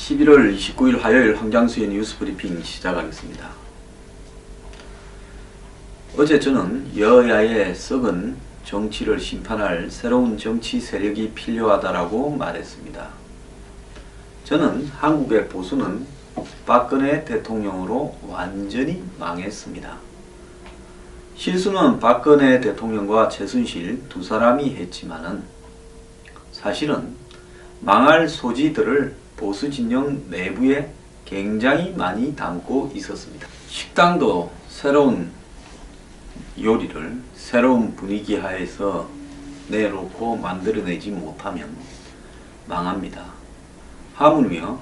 11월 29일 화요일 황장수의 뉴스 브리핑 시작하겠습니다. 어제 저는 여야의 썩은 정치를 심판할 새로운 정치 세력이 필요하다라고 말했습니다. 저는 한국의 보수는 박근혜 대통령으로 완전히 망했습니다. 실수는 박근혜 대통령과 최순실 두 사람이 했지만은 사실은 망할 소지들을 보수 진영 내부에 굉장히 많이 담고 있었습니다. 식당도 새로운 요리를 새로운 분위기 하에서 내놓고 만들어내지 못하면 망합니다. 하물며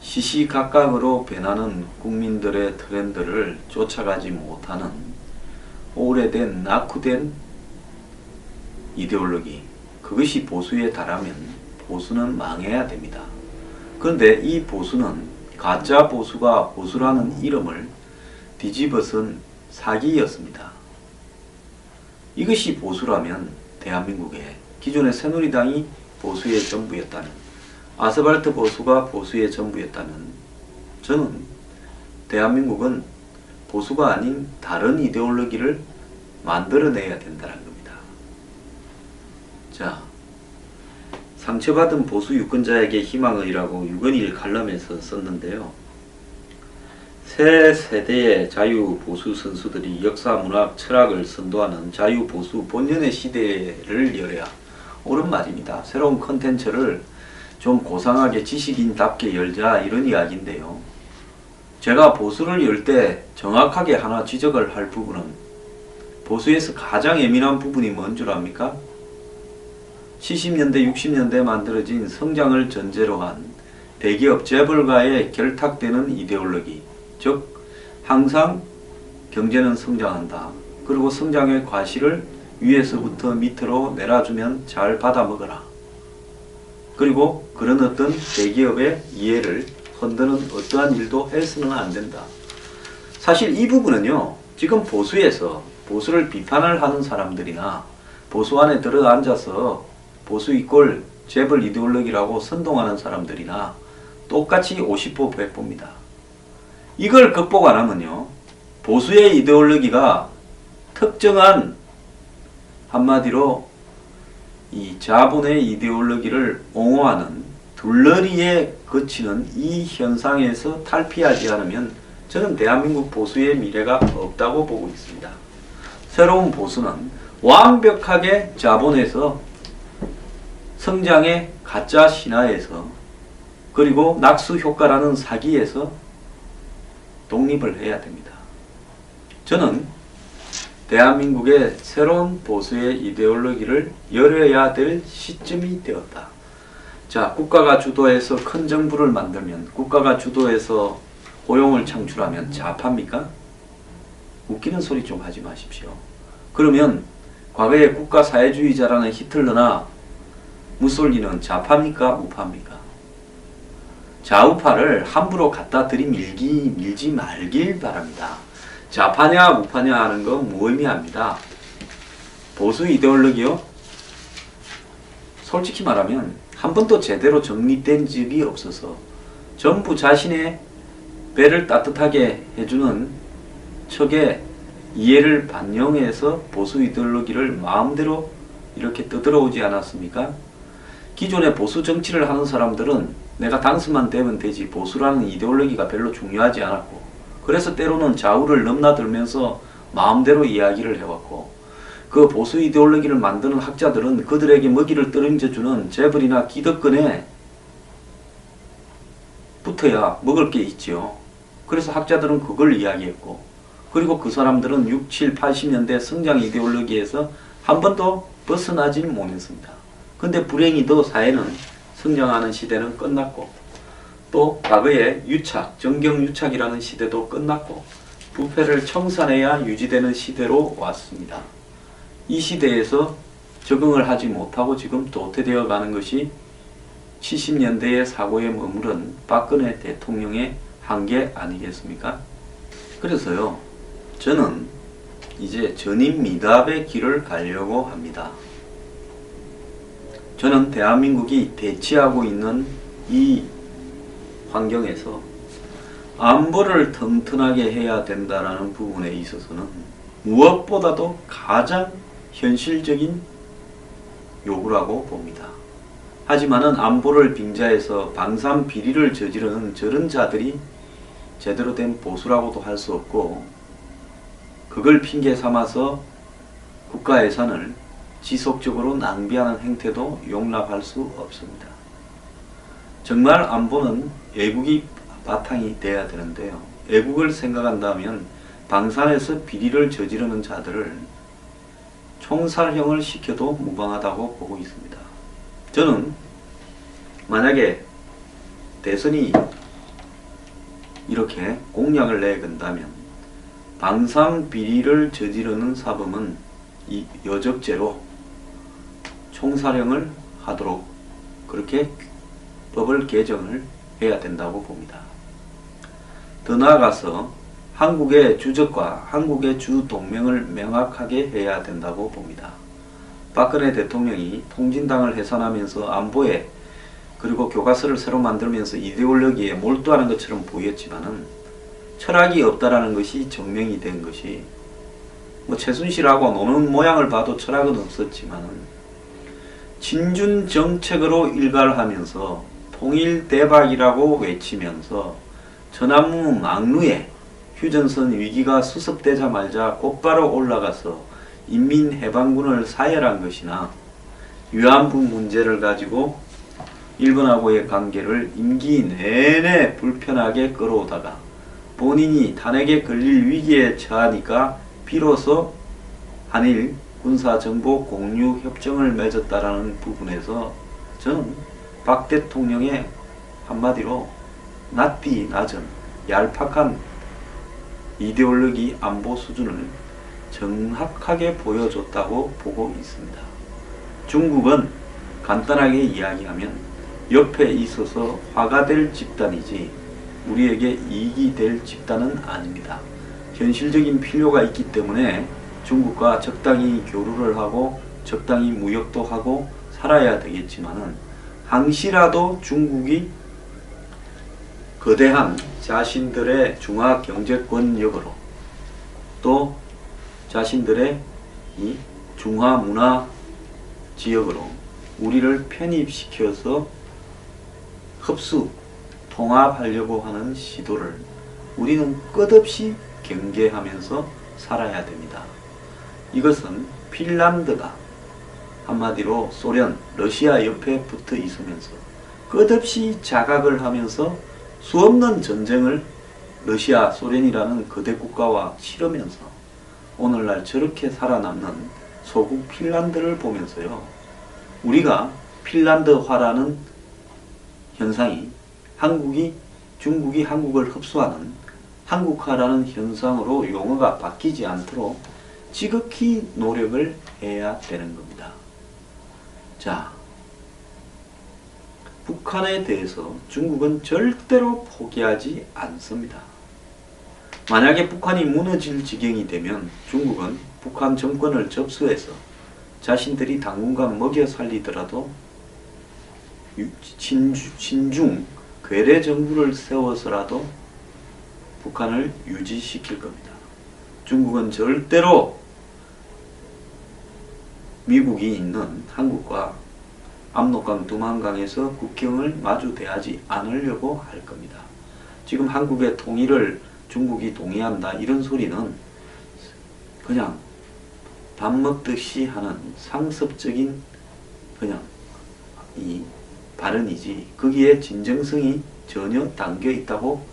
시시각각으로 변하는 국민들의 트렌드를 쫓아가지 못하는 오래된 낙후된 이데올로기, 그것이 보수에 달하면 보수는 망해야 됩니다. 그런데 이 보수는 가짜 보수가 보수라는 이름을 뒤집어쓴 사기였습니다. 이것이 보수라면 대한민국에 기존의 새누리당이 보수의 전부였다면, 아스팔트 보수가 보수의 전부였다면 저는 대한민국은 보수가 아닌 다른 이데올로기를 만들어내야 된다는 겁니다. 자, 상처받은 보수 유권자에게 희망을이라고 유건일 칼럼에서 썼는데요. 새 세대의 자유보수 선수들이 역사, 문학, 철학을 선도하는 자유보수 본연의 시대를 열어야 옳은 말입니다. 새로운 컨텐츠를 좀 고상하게 지식인답게 열자, 이런 이야기인데요. 제가 보수를 열 때 정확하게 하나 지적을 할 부분은, 보수에서 가장 예민한 부분이 뭔 줄 압니까? 70년대, 60년대에 만들어진 성장을 전제로 한 대기업 재벌과의 결탁되는 이데올로기, 즉 항상 경제는 성장한다, 그리고 성장의 과실을 위에서부터 밑으로 내려주면 잘 받아먹어라, 그리고 그런 어떤 대기업의 이해를 흔드는 어떠한 일도 해서는 안 된다. 사실 이 부분은요, 지금 보수에서 보수를 비판을 하는 사람들이나 보수 안에 들어앉아서 보수 이꼴 재벌 이데올로기라고 선동하는 사람들이나 똑같이 50보 100보입니다. 이걸 극복 안 하면요, 보수의 이데올로기가 특정한, 한마디로 이 자본의 이데올로기를 옹호하는 둘러리에 그치는 이 현상에서 탈피하지 않으면 저는 대한민국 보수의 미래가 없다고 보고 있습니다. 새로운 보수는 완벽하게 자본에서, 성장의 가짜 신화에서, 그리고 낙수 효과라는 사기에서 독립을 해야 됩니다. 저는 대한민국의 새로운 보수의 이데올로기를 열어야 될 시점이 되었다. 자, 국가가 주도해서 큰 정부를 만들면, 국가가 주도해서 고용을 창출하면 좌파입니까? 웃기는 소리 좀 하지 마십시오. 그러면 과거에 국가 사회주의자라는 히틀러나 무솔리는 좌파입니까? 우파입니까? 좌우파를 함부로 갖다 밀지 말길 바랍니다. 좌파냐 우파냐 하는 건 무의미합니다. 보수 이데올로기요, 솔직히 말하면 한 번도 제대로 정립된 적이 없어서 전부 자신의 배를 따뜻하게 해주는 척의 이해를 반영해서 보수 이데올로기를 마음대로 이렇게 떠들어오지 않았습니까? 기존의 보수 정치를 하는 사람들은 내가 당선만 되면 되지, 보수라는 이데올로기가 별로 중요하지 않았고, 그래서 때로는 좌우를 넘나들면서 마음대로 이야기를 해왔고, 그 보수 이데올로기를 만드는 학자들은 그들에게 먹이를 떠넘겨주는 재벌이나 기득권에 붙어야 먹을 게 있지요. 그래서 학자들은 그걸 이야기했고, 그리고 그 사람들은 6, 7, 80년대 성장 이데올로기에서 한 번도 벗어나지 못했습니다. 근데 불행히도 사회는, 성장하는 시대는 끝났고, 또 과거에 유착, 정경유착이라는 시대도 끝났고, 부패를 청산해야 유지되는 시대로 왔습니다. 이 시대에서 적응을 하지 못하고 지금 도태되어 가는 것이 70년대의 사고에 머무른 박근혜 대통령의 한계 아니겠습니까? 그래서요, 저는 이제 전임 미답의 길을 가려고 합니다. 저는 대한민국이 대치하고 있는 이 환경에서 안보를 튼튼하게 해야 된다라는 부분에 있어서는 무엇보다도 가장 현실적인 요구라고 봅니다. 하지만은 안보를 빙자해서 방산 비리를 저지르는 저런 자들이 제대로 된 보수라고도 할 수 없고, 그걸 핑계 삼아서 국가 예산을 지속적으로 낭비하는 행태도 용납할 수 없습니다. 정말 안보는 애국이 바탕이 돼야 되는데요. 애국을 생각한다면 방산에서 비리를 저지르는 자들을 총살형을 시켜도 무방하다고 보고 있습니다. 저는 만약에 대선이 이렇게 공약을 내건다면 방산 비리를 저지르는 사범은 이 여적죄로 총살형을 하도록 그렇게 법을 개정을 해야 된다고 봅니다. 더 나아가서 한국의 주적과 한국의 주동맹을 명확하게 해야 된다고 봅니다. 박근혜 대통령이 통진당을 해산하면서 안보에 그리고 교과서를 새로 만들면서 이데올로기에 몰두하는 것처럼 보였지만은 철학이 없다라는 것이 증명이 된 것이, 최순실하고 노는 모양을 봐도 철학은 없었지만은 친준 정책으로 일갈하면서 통일 대박이라고 외치면서 전함무 망루에 휴전선 위기가 수습되자마자 곧바로 올라가서 인민해방군을 사열한 것이나 위안부 문제를 가지고 일본하고의 관계를 임기 내내 불편하게 끌어오다가 본인이 탄핵에 걸릴 위기에 처하니까 비로소 한일 군사정보 공유 협정을 맺었다라는 부분에서 저는 박 대통령의 한마디로 낯띠 낮은 얄팍한 이데올로기 안보 수준을 정확하게 보여줬다고 보고 있습니다. 중국은 간단하게 이야기하면 옆에 있어서 화가 될 집단이지 우리에게 이익이 될 집단은 아닙니다. 현실적인 필요가 있기 때문에 중국과 적당히 교류를 하고 적당히 무역도 하고 살아야 되겠지만은 항시라도 중국이 거대한 자신들의 중화 경제권력으로 또 자신들의 이 중화 문화 지역으로 우리를 편입시켜서 흡수, 통합하려고 하는 시도를 우리는 끝없이 경계하면서 살아야 됩니다. 이것은 핀란드가 한마디로 소련, 러시아 옆에 붙어 있으면서 끝없이 자각을 하면서 수없는 전쟁을 러시아, 소련이라는 거대 국가와 치르면서 오늘날 저렇게 살아남는 소국 핀란드를 보면서요, 우리가 핀란드화라는 현상이 중국이 한국을 흡수하는 한국화라는 현상으로 용어가 바뀌지 않도록 지극히 노력을 해야 되는 겁니다. 자, 북한에 대해서 중국은 절대로 포기하지 않습니다. 만약에 북한이 무너질 지경이 되면 중국은 북한 정권을 접수해서 자신들이 당분간 먹여 살리더라도 친중 괴뢰 정부를 세워서라도 북한을 유지시킬 겁니다. 중국은 절대로 미국이 있는 한국과 압록강, 두만강에서 국경을 마주 대하지 않으려고 할 겁니다. 지금 한국의 통일을 중국이 동의한다 이런 소리는 그냥 밥 먹듯이 하는 상습적인 그냥 이 발언이지 거기에 진정성이 전혀 담겨 있다고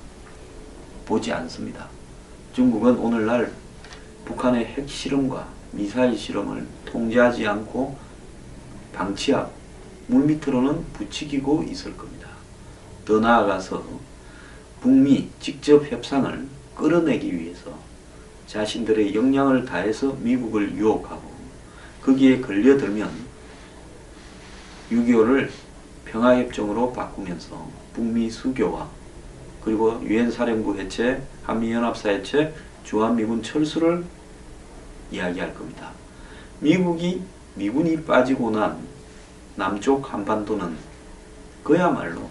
보지 않습니다. 중국은 오늘날 북한의 핵실험과 미사일 실험을 통제하지 않고 방치하고 물밑으로는 부추기고 있을 겁니다. 더 나아가서 북미 직접 협상을 끌어내기 위해서 자신들의 역량을 다해서 미국을 유혹하고 거기에 걸려들면 6.25를 평화협정으로 바꾸면서 북미 수교와 그리고 유엔 사령부 해체, 한미연합사 해체, 주한미군 철수를 이야기할 겁니다. 미군이 빠지고 난 남쪽 한반도는 그야말로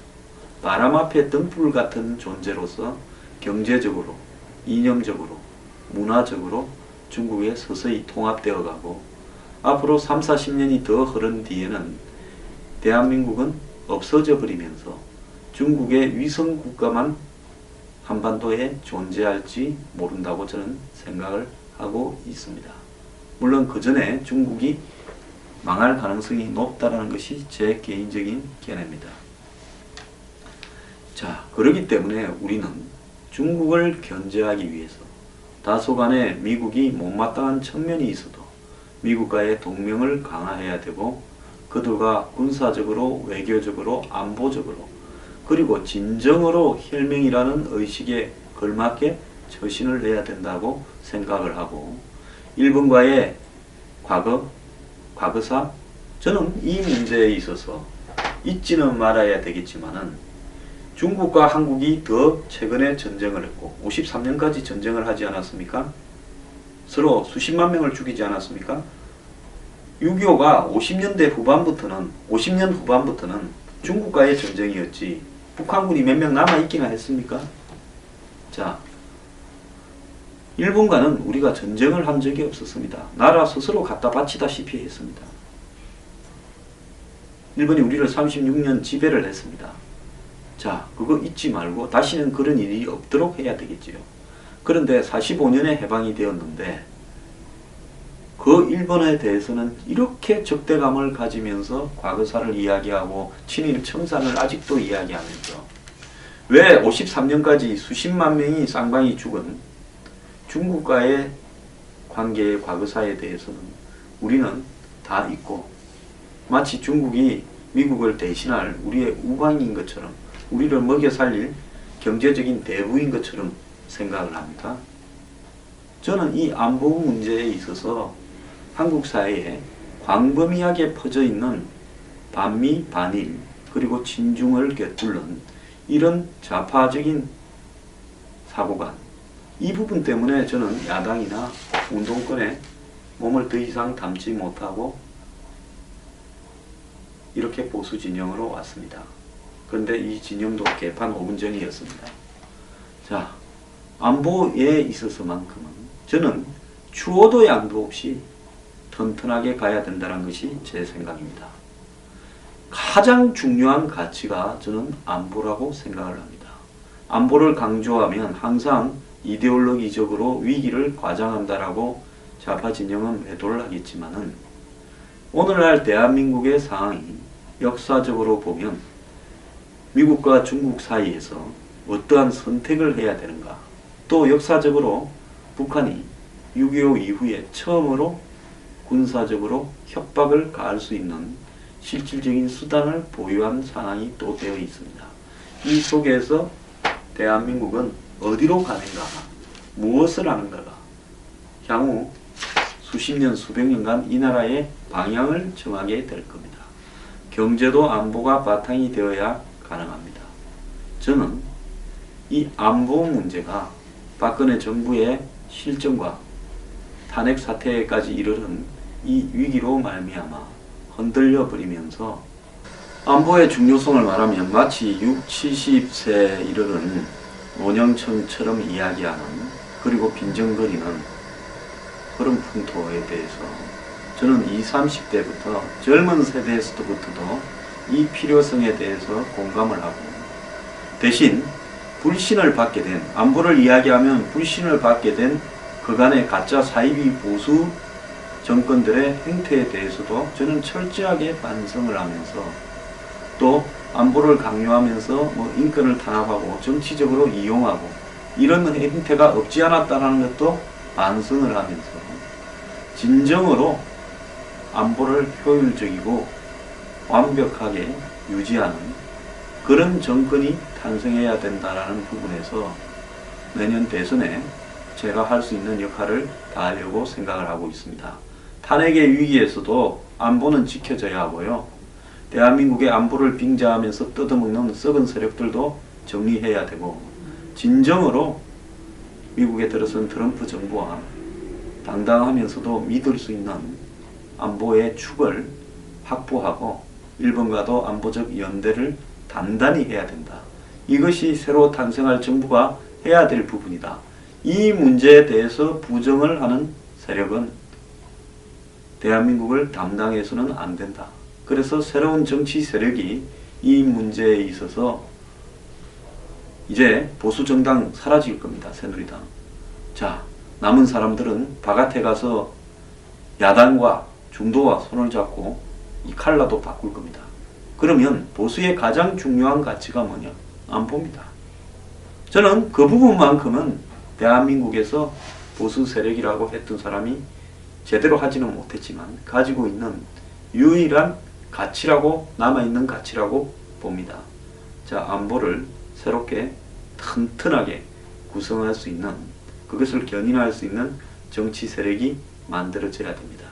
바람 앞에 등불 같은 존재로서 경제적으로, 이념적으로, 문화적으로 중국에 서서히 통합되어 가고 앞으로 3, 40년이 더 흐른 뒤에는 대한민국은 없어져 버리면서 중국의 위성 국가만 한반도에 존재할지 모른다고 저는 생각을 하고 있습니다. 물론 그 전에 중국이 망할 가능성이 높다는 것이 제 개인적인 견해입니다. 자, 그렇기 때문에 우리는 중국을 견제하기 위해서 다소간에 미국이 못마땅한 측면이 있어도 미국과의 동맹을 강화해야 되고 그들과 군사적으로, 외교적으로, 안보적으로 그리고 진정으로 혈맹이라는 의식에 걸맞게 처신을 해야 된다고 생각을 하고 일본과의 과거사 저는 이 문제에 있어서 잊지는 말아야 되겠지만은 중국과 한국이 더 최근에 전쟁을 했고 53년까지 전쟁을 하지 않았습니까? 서로 수십만 명을 죽이지 않았습니까? 6.25가 50년 후반부터는 중국과의 전쟁이었지 북한군이 몇 명 남아있기나 했습니까? 자, 일본과는 우리가 전쟁을 한 적이 없었습니다. 나라 스스로 갖다 바치다시피 했습니다. 일본이 우리를 36년 지배를 했습니다. 자, 그거 잊지 말고 다시는 그런 일이 없도록 해야 되겠지요. 그런데 45년에 해방이 되었는데 그 일본에 대해서는 이렇게 적대감을 가지면서 과거사를 이야기하고 친일 청산을 아직도 이야기하면서 왜 53년까지 수십만 명이 쌍방이 죽은 중국과의 관계의 과거사에 대해서는 우리는 다 잊고 마치 중국이 미국을 대신할 우리의 우방인 것처럼 우리를 먹여 살릴 경제적인 대부인 것처럼 생각을 합니다. 저는 이 안보 문제에 있어서 한국 사회에 광범위하게 퍼져 있는 반미, 반일, 그리고 친중을 꿰뚫는 이런 좌파적인 사고관, 이 부분 때문에 저는 야당이나 운동권에 몸을 더 이상 담지 못하고 이렇게 보수 진영으로 왔습니다. 그런데 이 진영도 개판 5분 전이었습니다. 자, 안보에 있어서만큼은 저는 추워도 양도 없이 튼튼하게 가야 된다는 것이 제 생각입니다. 가장 중요한 가치가 저는 안보라고 생각을 합니다. 안보를 강조하면 항상 이데올로기적으로 위기를 과장한다라고 좌파 진영은 매도를 하겠지만은 오늘날 대한민국의 상황이 역사적으로 보면 미국과 중국 사이에서 어떠한 선택을 해야 되는가, 또 역사적으로 북한이 6.25 이후에 처음으로 군사적으로 협박을 가할 수 있는 실질적인 수단을 보유한 상황이 또 되어 있습니다. 이 속에서 대한민국은 어디로 가는가, 무엇을 하는가가 향후 수십 년, 수백 년간 이 나라의 방향을 정하게 될 겁니다. 경제도 안보가 바탕이 되어야 가능합니다. 저는 이 안보 문제가 박근혜 정부의 실정과 탄핵 사태까지 이르는 이 위기로 말미암아 흔들려 버리면서 안보의 중요성을 말하면 마치 60, 70세에 이르는 노년층처럼 이야기하는 그리고 빈정거리는 그런 풍토에 대해서 저는 20, 30대부터 젊은 세대에서부터도 이 필요성에 대해서 공감을 하고 대신 불신을 받게 된, 안보를 이야기하면 불신을 받게 된 그간의 가짜 사이비 보수 정권들의 행태에 대해서도 저는 철저하게 반성을 하면서 또 안보를 강요하면서 인권을 탄압하고 정치적으로 이용하고 이런 행태가 없지 않았다는 것도 반성을 하면서 진정으로 안보를 효율적이고 완벽하게 유지하는 그런 정권이 탄생해야 된다는 부분에서 내년 대선에 제가 할 수 있는 역할을 다하려고 생각을 하고 있습니다. 탄핵의 위기에서도 안보는 지켜져야 하고요. 대한민국의 안보를 빙자하면서 뜯어먹는 썩은 세력들도 정리해야 되고 진정으로 미국에 들어선 트럼프 정부와 당당하면서도 믿을 수 있는 안보의 축을 확보하고 일본과도 안보적 연대를 단단히 해야 된다. 이것이 새로 탄생할 정부가 해야 될 부분이다. 이 문제에 대해서 부정을 하는 세력은 대한민국을 담당해서는 안 된다. 그래서 새로운 정치 세력이 이 문제에 있어서 이제 보수정당 사라질 겁니다. 새누리당. 자, 남은 사람들은 바깥에 가서 야당과 중도와 손을 잡고 이 칼라도 바꿀 겁니다. 그러면 보수의 가장 중요한 가치가 뭐냐? 안 봅니다. 저는 그 부분만큼은 대한민국에서 보수 세력이라고 했던 사람이 제대로 하지는 못했지만 가지고 있는 유일한 가치라고, 남아있는 가치라고 봅니다. 자, 안보를 새롭게 튼튼하게 구성할 수 있는, 그것을 견인할 수 있는 정치 세력이 만들어져야 됩니다.